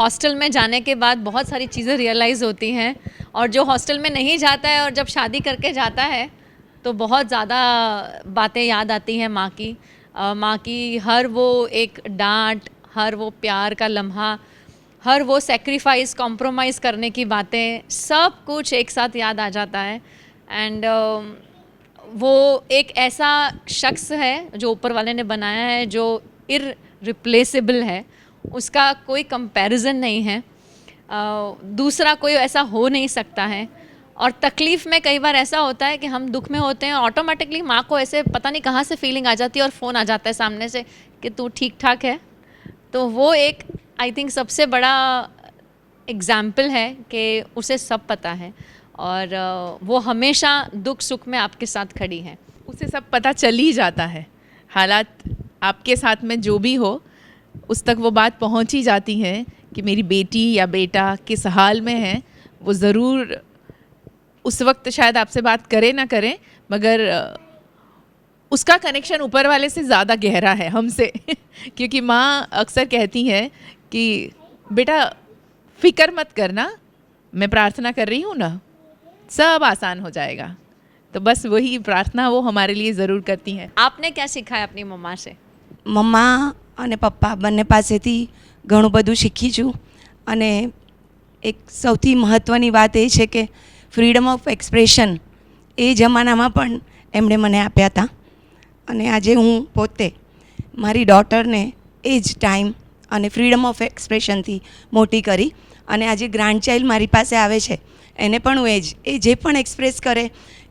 Hostel में जाने के बाद बहुत सारी चीज़ें रियलाइज़ होती हैं, और जो हॉस्टल में नहीं जाता है और जब शादी करके जाता है तो बहुत ज़्यादा बातें याद आती हैं माँ की। माँ की हर वो एक डांट, हर वो प्यार का लम्हा, हर वो सेक्रीफाइस, कॉम्प्रोमाइज़ करने की बातें, सब कुछ एक साथ याद आ जाता है। एंड वो एक ऐसा शख्स है जो ऊपर वाले ने बनाया है, जो इररिप्लेसेबल है, उसका कोई कंपैरिजन नहीं है। दूसरा कोई ऐसा हो नहीं सकता है। और तकलीफ़ में कई बार ऐसा होता है कि हम दुख में होते हैं, ऑटोमेटिकली माँ को ऐसे पता नहीं कहाँ से फीलिंग आ जाती है और फ़ोन आ जाता है सामने से कि तू ठीक ठाक है। तो वो एक आई थिंक सबसे बड़ा एग्ज़ाम्पल है कि उसे सब पता है, और वो हमेशा दुख सुख में आपके साथ खड़ी है। उसे सब पता चल ही जाता है, हालात आपके साथ में जो भी हो उस तक वो बात पहुंच ही जाती है कि मेरी बेटी या बेटा किस हाल में है। वो ज़रूर उस वक्त शायद आपसे बात करे ना करें, मगर उसका कनेक्शन ऊपर वाले से ज़्यादा गहरा है हमसे क्योंकि माँ अक्सर कहती है कि बेटा फ़िक्र मत करना, मैं प्रार्थना कर रही हूँ ना, सब आसान हो जाएगा। तो बस वही प्रार्थना वो हमारे लिए ज़रूर करती हैं। आपने क्या सीखा है अपनी मम्मा से? મમ્મા અને પપ્પા બંને પાસેથી ઘણું બધું શીખી છું. અને એક સૌથી મહત્ત્વની વાત એ છે કે ફ્રીડમ ઓફ એક્સપ્રેશન એ જમાનામાં પણ એમણે મને આપ્યા હતા. અને આજે હું પોતે મારી ડોટરને એ જ ટાઈમ અને ફ્રીડમ ઓફ એક્સપ્રેશનથી મોટી કરી. અને આજે ગ્રાન્ડ ચાઇલ્ડ મારી પાસે આવે છે, એને પણ હું એ જે પણ એક્સપ્રેસ કરે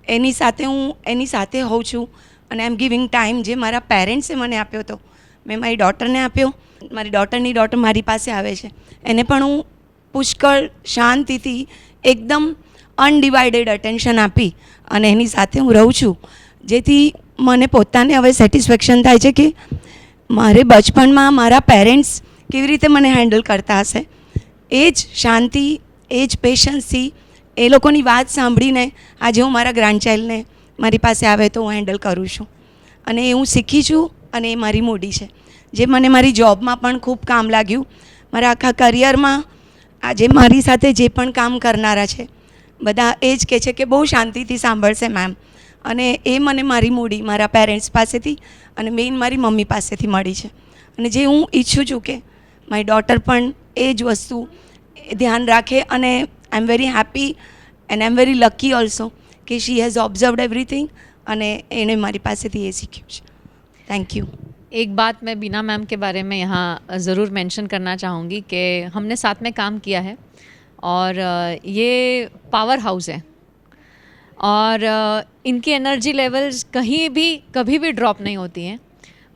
એની સાથે હું એની સાથે હોઉં છું. અને આઈ એમ ગિવિંગ ટાઈમ જે મારા પેરેન્ટ્સે મને આપ્યો હતો મેં મારી ડોટરને આપ્યો. મારી ડોટરની ડોટર મારી પાસે આવે છે, એને પણ હું પુષ્કળ શાંતિથી એકદમ અનડિવાઇડેડ અટેન્શન આપી અને એની સાથે હું રહું છું, જેથી મને પોતાને હવે સેટિસ્ફેક્શન થાય છે કે મારે બચપણમાં મારા પેરેન્ટ્સ કેવી રીતે મને હેન્ડલ કરતા હશે. એ જ શાંતિ, એ જ પેશન્સથી એ લોકોની વાત સાંભળીને આજે હું મારા ગ્રાન્ડ ચાઇલ્ડને મારી પાસે આવે તો હું હેન્ડલ કરું છું. અને એ હું શીખી છું અને એ મારી મૂડી છે, જે મને મારી જોબમાં પણ ખૂબ કામ લાગ્યું. મારા આખા કરિયરમાં આજે મારી સાથે જે પણ કામ કરનારા છે બધા એ જ કહે છે કે બહુ શાંતિથી સાંભળશે મેમ. અને એ મને મારી મૂડી મારા પેરેન્ટ્સ પાસેથી અને મેઇન મારી મમ્મી પાસેથી મળી છે. અને જે હું ઈચ્છું છું કે મારી ડોટર પણ એ જ વસ્તુ ધ્યાન રાખે. અને I am very happy and I am very lucky also કે શી હેઝ ઓબ્ઝર્વડ એવરીથિંગ અને એણે મારી પાસેથી એ શીખ્યું છે. Thank you. एक बात मैं बीना मैम के बारे में यहाँ ज़रूर मेंशन करना चाहूँगी कि हमने साथ में काम किया है, और ये पावर हाउस है, और इनकी एनर्जी लेवल्स कहीं भी कभी भी ड्रॉप नहीं होती हैं.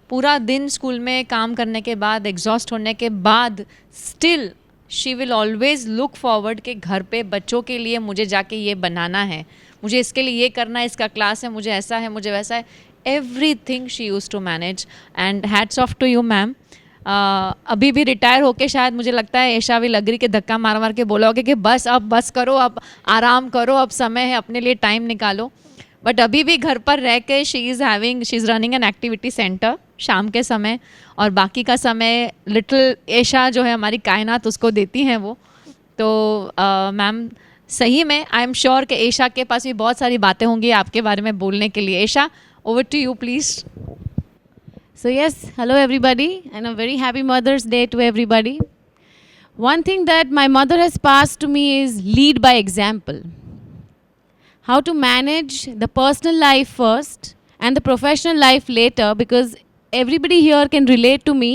पूरा दिन स्कूल में काम करने के बाद, एग्जॉस्ट होने के बाद, still she will always look forward कि घर पे बच्चों के लिए मुझे जाके ये बनाना है, मुझे इसके लिए ये करना है, इसका क्लास है, मुझे ऐसा है, मुझे वैसा है. Everything she used to manage, and hats off to you ma'am. अभी भी रिटायर होके शायद मुझे लगता है ऐशा विल अग्री के धक्का मार मार के बोला होगा कि बस अब बस करो, अब आराम करो, अब समय है, अपने लिए टाइम निकालो. बट अभी भी घर पर रह के she is running an activity centre शाम के समय, और बाकी का समय लिटिल ऐशा जो है हमारी कायनात उसको देती हैं वो. तो मैम सही में आई एम श्योर कि ऐशा के पास भी बहुत सारी बातें होंगी आपके बारे में बोलने के लिए. ऐशा, over to you please. So yes, hello everybody, and a very happy Mother's Day to everybody. One thing that my mother has passed to me is lead by example. How to manage the personal life first and the professional life later, because everybody here can relate to me.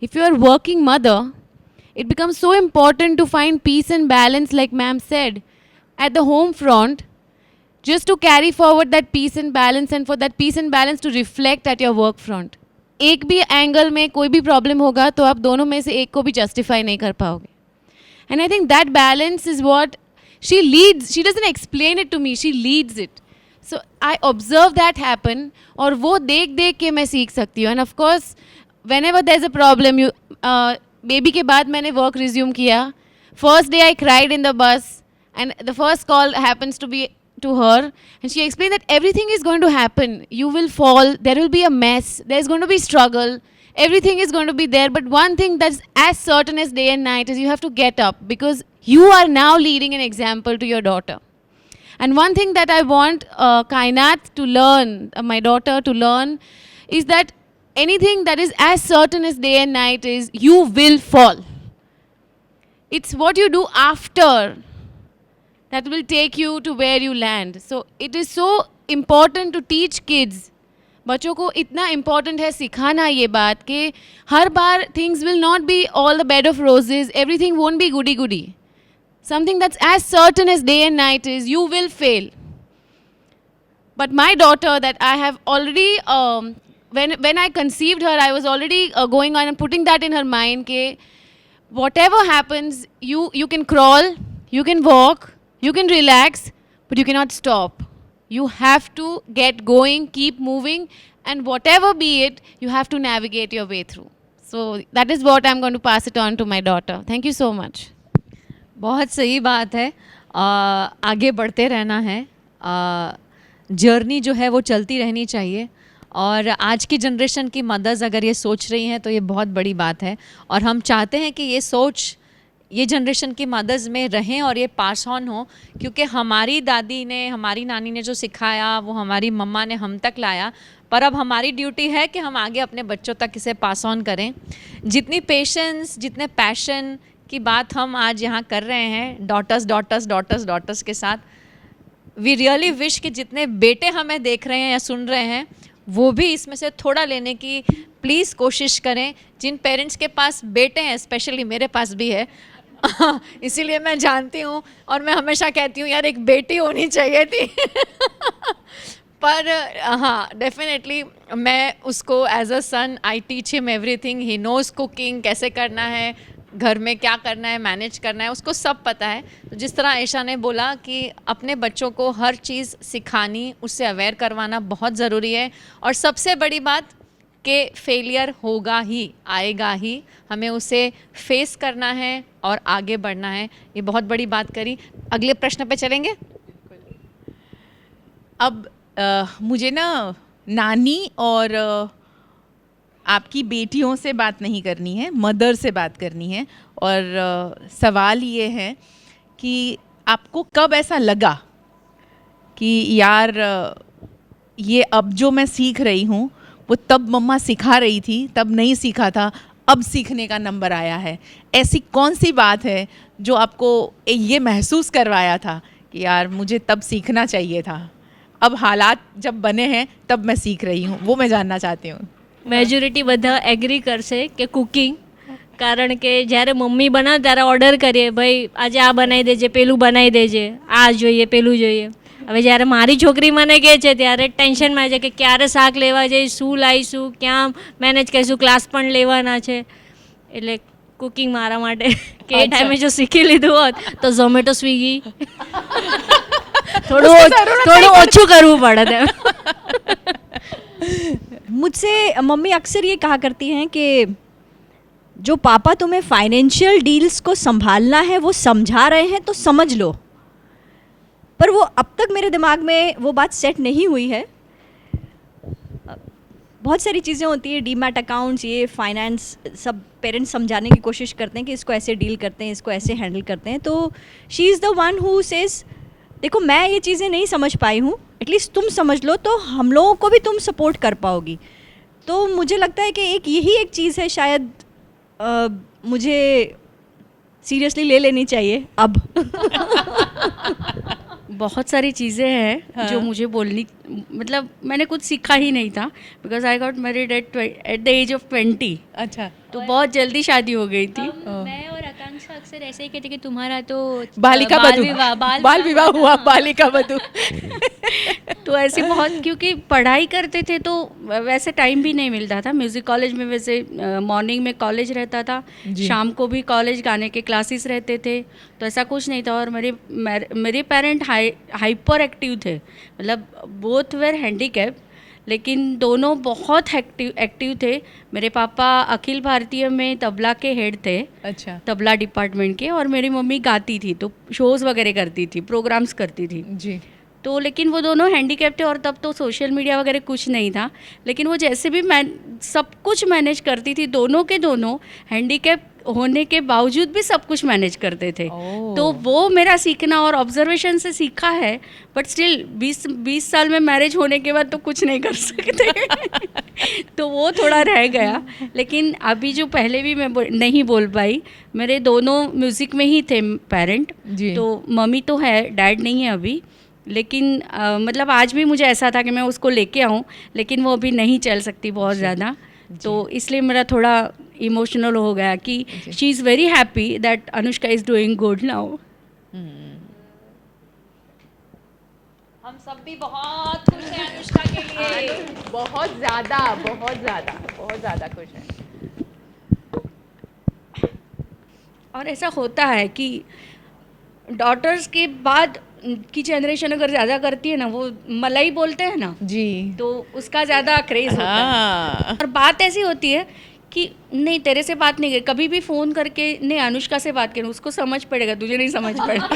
If you are a working mother, it becomes so important to find peace and balance, like ma'am said, at the home front, just to carry forward that peace and balance, and for that peace and balance to reflect at your work front. एक भी angle में कोई भी problem होगा तो आप दोनों में से एक को भी जस्टिफाई नहीं कर पाओगे. And I think that balance is what she leads. She doesn't explain it to me, she leads it. So I observe that happen, और वो देख देख के मैं सीख सकती हूँ. And of course whenever there is a problem, you baby के बाद मैंने वर्क रिज्यूम किया. First day I cried in the bus, and the first call happens to be to her, and she explained that everything is going to happen. You will fall, there will be a mess, there's going to be struggle, everything is going to be there, but one thing that's as certain as day and night is you have to get up, because you are now leading an example to your daughter. And one thing that I want Kainat to learn, my daughter to learn, is that anything that is as certain as day and night is you will fall. It's what you do after that will take you to where you land. So it is so important to teach kids. बच्चों को इतना important है सिखाना ये बात कि हर बार things will not be all the bed of roses, everything won't be goody goody. Something that's as certain as day and night is you will fail. But my daughter, that I have already, when I conceived her, I was already going on and putting that in her mind that whatever happens, you can crawl, you can walk, you can relax, but you cannot stop. You have to get going, keep moving, and whatever be it, you have to navigate your way through. So that is what I'm going to pass it on to my daughter. Thank you so much. बहुत सही बात है. आगे बढ़ते रहना है. Journey जो है वो चलती रहनी चाहिए. और आज की जनरेशन की मदर्स अगर ये सोच रही हैं तो ये बहुत बड़ी बात है. और हम चाहते हैं कि ये सोच ये जनरेशन की मदर्स में रहें और ये पास ऑन हो, क्योंकि हमारी दादी ने, हमारी नानी ने जो सिखाया वो हमारी मम्मा ने हम तक लाया. पर अब हमारी ड्यूटी है कि हम आगे अपने बच्चों तक इसे पास ऑन करें. जितनी पेशेंस, जितने पैशन की बात हम आज यहाँ कर रहे हैं डॉटर्स डॉटर्स डॉटर्स डॉटर्स के साथ, वी रियली विश कि जितने बेटे हमें देख रहे हैं या सुन रहे हैं वो भी इसमें से थोड़ा लेने की प्लीज़ कोशिश करें. जिन पेरेंट्स के पास बेटे हैं, स्पेशली मेरे पास भी है, इसीलिए मैं जानती हूँ और मैं हमेशा कहती हूँ यार एक बेटी होनी चाहिए थी. पर हाँ, डेफिनेटली मैं उसको as a son I teach him everything. He knows cooking कैसे करना है, घर में क्या करना है, मैनेज करना है, उसको सब पता है. तो जिस तरह आयशा ने बोला कि अपने बच्चों को हर चीज़ सिखानी, उससे अवेयर करवाना बहुत ज़रूरी है. और सबसे बड़ी बात कि फेलियर होगा ही, आएगा ही, हमें उसे फेस करना है और आगे बढ़ना है. ये बहुत बड़ी बात करी. अगले प्रश्न पे चलेंगे. अब मुझे ना नानी और आपकी बेटियों से बात नहीं करनी है, मदर से बात करनी है. और सवाल ये है कि आपको कब ऐसा लगा कि यार ये अब जो मैं सीख रही हूँ वो तब मम्मा सिखा रही थी, तब नहीं सीखा था, अब सीखने का नंबर आया है. ऐसी कौन सी बात है जो आपको ये महसूस करवाया था कि यार मुझे तब सीखना चाहिए था, अब हालात जब बने हैं तब मैं सीख रही हूँ, वो मैं जानना चाहती हूँ. મેજોરિટી બધા એગ્રી કરશે કે કુકિંગ, કારણ કે જ્યારે મમ્મી બનાવે ત્યારે ઓર્ડર કરીએ, ભાઈ આજે આ બનાવી દેજે, પેલું બનાવી દેજે, આ જોઈએ પેલું જોઈએ. હવે જ્યારે મારી છોકરી મને કહે છે ત્યારે ટેન્શનમાં છે કે ક્યારે શાક લેવા જઈશ, શું લાવીશું, ક્યાં મેનેજ કરીશું, ક્લાસ પણ લેવાના છે. એટલે કુકિંગ મારા માટે કે એ ટાઈમે જો શીખી લીધું હોત તો ઝોમેટો સ્વિગી થોડું ઓછું કરવું પડે. मुझसे मम्मी अक्सर ये कहा करती हैं कि जो पापा तुम्हें फाइनेंशियल डील्स को संभालना है वो समझा रहे हैं तो समझ लो. पर वो अब तक मेरे दिमाग में वो बात सेट नहीं हुई है. बहुत सारी चीज़ें होती हैं, डीमैट अकाउंट्स, ये फाइनेंस, सब पेरेंट्स समझाने की कोशिश करते हैं कि इसको ऐसे डील करते हैं, इसको ऐसे हैंडल करते हैं. तो she is the one who says देखो मैं ये चीज़ें नहीं समझ पाई हूँ, एटलीस्ट तुम समझ लो तो हम लोगों को भी तुम सपोर्ट कर पाओगी. तो मुझे लगता है कि एक यही एक चीज़ है शायद मुझे सीरियसली ले लेनी चाहिए अब. बहुत सारी चीज़ें हैं जो मुझे बोलनी, मतलब मैंने कुछ सीखा ही नहीं था, because I got married at the age of 20. अच्छा, तो बहुत जल्दी शादी हो गई थी. मैं और आकांक्षा अक्सर ऐसे ही कहते कि तुम्हारा तो बालिका बधू, बाल विवाह हुआ, बालिका बधू. तो ऐसे बहुत, क्योंकि पढ़ाई करते थे तो वैसे टाइम भी नहीं मिलता था. म्यूज़िक कॉलेज में वैसे मॉर्निंग में कॉलेज रहता था, शाम को भी कॉलेज गाने के क्लासेस रहते थे, तो ऐसा कुछ नहीं था. और मेरे पेरेंट हाइपर एक्टिव थे, मतलब बोथ वेर हैंडीकैप, लेकिन दोनों बहुत एक्टिव थे. मेरे पापा अखिल भारतीय में तबला के हेड थे. अच्छा, तबला डिपार्टमेंट के. और मेरी मम्मी गाती थी, तो शोज़ वगैरह करती थी, प्रोग्राम्स करती थी. जी. तो लेकिन वो दोनों हैंडीकैप थे और तब तो सोशल मीडिया वगैरह कुछ नहीं था, लेकिन वो जैसे भी मैं सब कुछ मैनेज करती थी, दोनों के दोनों हैंडीकैप होने के बावजूद भी सब कुछ मैनेज करते थे। तो वो मेरा सीखना और ऑब्जर्वेशन से सीखा है, बट स्टिल 20 साल में मैरिज होने के बाद तो कुछ नहीं कर सकते तो वो थोड़ा रह गया। लेकिन अभी जो पहले भी मैं नहीं बोल पाई, मेरे दोनों म्यूज़िक में ही थे पेरेंट, तो मम्मी तो है, डैड नहीं है अभी, लेकिन मतलब आज भी मुझे ऐसा था कि मैं उसको लेके आऊँ, लेकिन वो अभी नहीं चल सकती बहुत ज़्यादा, तो इसलिए मेरा थोड़ा इमोशनल हो गया कि she is very happy that Anushka is doing good now. हम सब भी बहुत खुश हैं अनुष्का के लिए, बहुत ज़्यादा खुश हैं। और ऐसा होता है कि डॉटर्स के बाद की जनरेशन अगर ज़्यादा करती है ना, वो मलाई बोलते हैं ना जी, तो उसका ज़्यादा क्रेज़ होता है। और बात ऐसी होती है कि नहीं तेरे से बात नहीं कर, कभी भी फ़ोन करके नहीं अनुष्का से बात करें, उसको समझ पड़ेगा, तुझे नहीं समझ पड़ेगा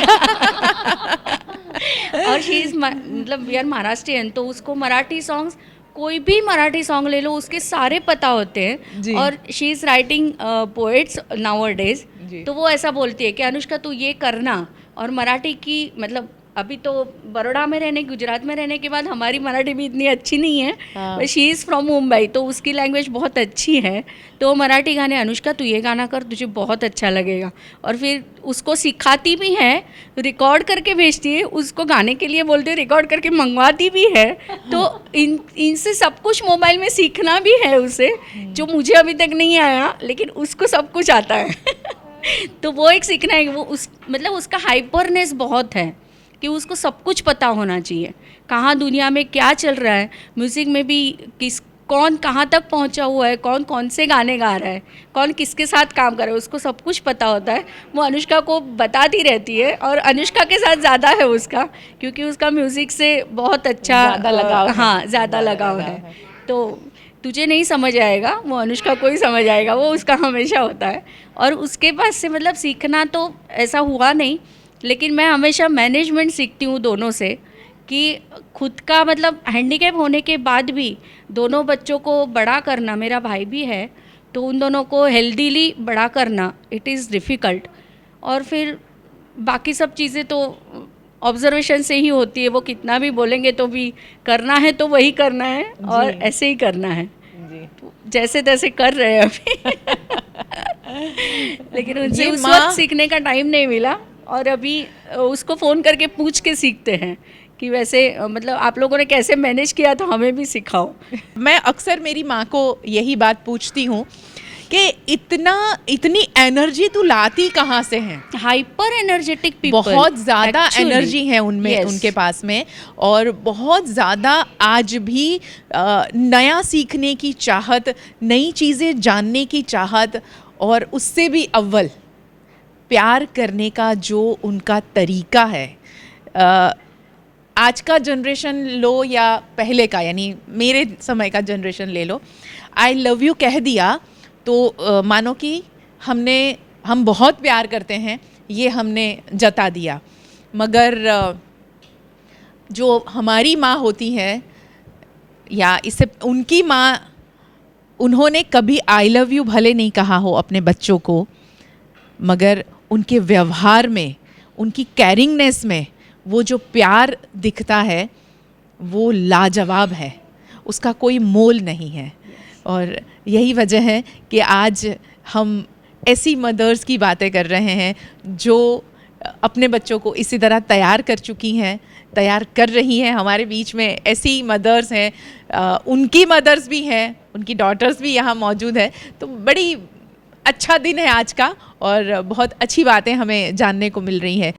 और शी इज़ मतलब वी आर महाराष्ट्रियन, तो उसको मराठी सॉन्ग्स, कोई भी मराठी सॉन्ग ले लो उसके सारे पता होते हैं। और she is writing poets now days, तो वो ऐसा बोलती है कि अनुष्का तू ये करना। और मराठी की मतलब अभी तो बड़ौदा में रहने, गुजरात में रहने के बाद हमारी मराठी भी इतनी अच्छी नहीं है, but she is from Mumbai, तो उसकी लैंग्वेज बहुत अच्छी है, तो मराठी गाने अनुष्का तू ये गाना कर, तुझे बहुत अच्छा लगेगा। और फिर उसको सिखाती भी है, रिकॉर्ड करके भेजती है, उसको गाने के लिए बोलते हैं, रिकॉर्ड करके मंगवाती भी है। तो इनसे सब कुछ मोबाइल में सीखना भी है उसे, जो मुझे अभी तक नहीं आया, लेकिन उसको सब कुछ आता है तो वो एक सीखना है, वो उस मतलब उसका हाइपरनेस बहुत है कि उसको सब कुछ पता होना चाहिए, कहाँ दुनिया में क्या चल रहा है, म्यूज़िक में भी कौन कहाँ तक पहुँचा हुआ है, कौन कौन से गाने गा रहा है, कौन किसके साथ काम कर रहा है, उसको सब कुछ पता होता है। वो अनुष्का को बताती रहती है, और अनुष्का के साथ ज़्यादा है उसका, क्योंकि उसका म्यूज़िक से बहुत अच्छा लगाव, हाँ ज़्यादा लगाव है। तो तुझे नहीं समझ आएगा, वो अनुष्का को ही समझ आएगा, वो उसका हमेशा होता है। और उसके पास से मतलब सीखना तो ऐसा हुआ नहीं, लेकिन मैं हमेशा मैनेजमेंट सीखती हूँ दोनों से, कि खुद का मतलब हैंडीकैप होने के बाद भी दोनों बच्चों को बड़ा करना, मेरा भाई भी है तो उन दोनों को हेल्दीली बड़ा करना, इट इज़ डिफ़िकल्ट। और फिर बाकी सब चीज़ें तो ऑब्जर्वेशन से ही होती है, वो कितना भी बोलेंगे तो भी करना है तो वही करना है, और ऐसे ही करना है जी। जैसे तैसे कर रहे हैं अभी लेकिन उनसे उस वक्त सीखने का टाइम नहीं मिला, और अभी उसको फ़ोन करके पूछ के सीखते हैं कि वैसे मतलब आप लोगों ने कैसे मैनेज किया था, हमें भी सिखाओ। मैं अक्सर मेरी माँ को यही बात पूछती हूँ कि इतनी एनर्जी तू लाती कहाँ से है? हाइपर एनर्जेटिक पीपल, बहुत ज़्यादा एनर्जी है उनमें, yes. उनके पास में, और बहुत ज़्यादा आज भी नया सीखने की चाहत, नई चीज़ें जानने की चाहत, और उससे भी अव्वल प्यार करने का जो उनका तरीका है। आज का जनरेशन लो या पहले का, यानी मेरे समय का जनरेशन ले लो, आई लव यू कह दिया तो मानो कि हम बहुत प्यार करते हैं, ये हमने जता दिया। मगर जो हमारी माँ होती है, या इससे उनकी माँ, उन्होंने कभी आई लव यू भले नहीं कहा हो अपने बच्चों को, मगर उनके व्यवहार में, उनकी कैरिंगनेस में वो जो प्यार दिखता है वो लाजवाब है, उसका कोई मोल नहीं है। और यही वजह है कि आज हम ऐसी मदर्स की बातें कर रहे हैं जो अपने बच्चों को इसी तरह तैयार कर चुकी हैं, तैयार कर रही हैं। हमारे बीच में ऐसी मदर्स हैं, उनकी मदर्स भी हैं, उनकी डॉटर्स भी यहाँ मौजूद है। तो बड़ी अच्छा दिन है आज का, और बहुत अच्छी बातें हमें जानने को मिल रही हैं।